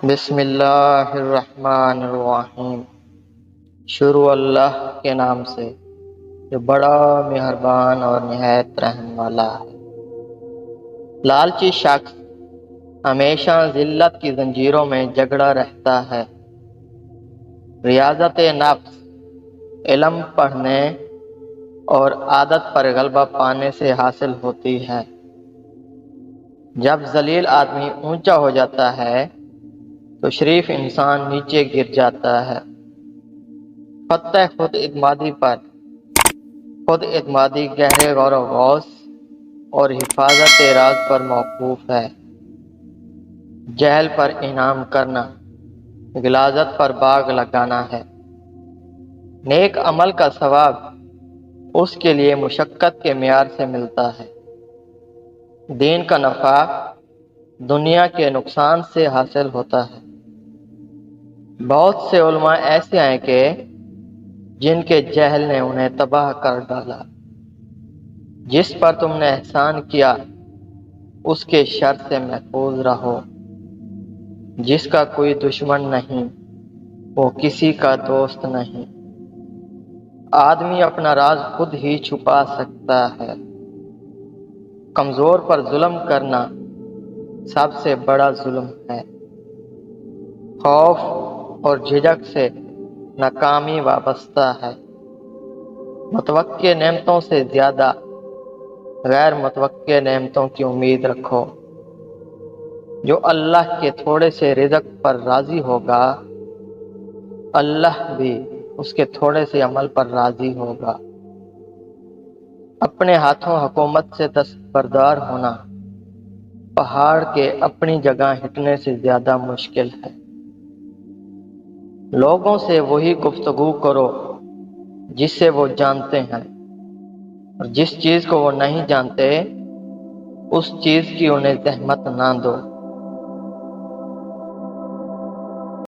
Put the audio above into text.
بسم اللہ الرحمن الرحیم۔ شروع اللہ کے نام سے جو بڑا مہربان اور نہایت رحم والا ہے۔ لالچی شخص ہمیشہ ذلت کی زنجیروں میں جگڑا رہتا ہے۔ ریاضت نفس علم پڑھنے اور عادت پر غلبہ پانے سے حاصل ہوتی ہے۔ جب ذلیل آدمی اونچا ہو جاتا ہے تو شریف انسان نیچے گر جاتا ہے۔ فتح خود اعتمادی گہرے غور و غوص اور حفاظت راز پر موقوف ہے۔ جہل پر انعام کرنا غلاظت پر باغ لگانا ہے۔ نیک عمل کا ثواب اس کے لیے مشقت کے معیار سے ملتا ہے۔ دین کا نفع دنیا کے نقصان سے حاصل ہوتا ہے۔ بہت سے علماء ایسے ہیں کہ جن کے جہل نے انہیں تباہ کر ڈالا۔ جس پر تم نے احسان کیا اس کے شر سے محفوظ رہو۔ جس کا کوئی دشمن نہیں وہ کسی کا دوست نہیں۔ آدمی اپنا راز خود ہی چھپا سکتا ہے۔ کمزور پر ظلم کرنا سب سے بڑا ظلم ہے۔ خوف اور جھجک سے ناکامی وابستہ ہے۔ متوقع نعمتوں سے زیادہ غیر متوقع نعمتوں کی امید رکھو۔ جو اللہ کے تھوڑے سے رزق پر راضی ہوگا اللہ بھی اس کے تھوڑے سے عمل پر راضی ہوگا۔ اپنے ہاتھوں حکومت سے دستبردار ہونا پہاڑ کے اپنی جگہ ہٹنے سے زیادہ مشکل ہے۔ لوگوں سے وہی گفتگو کرو جس سے وہ جانتے ہیں، اور جس چیز کو وہ نہیں جانتے اس چیز کی انہیں زحمت نہ دو۔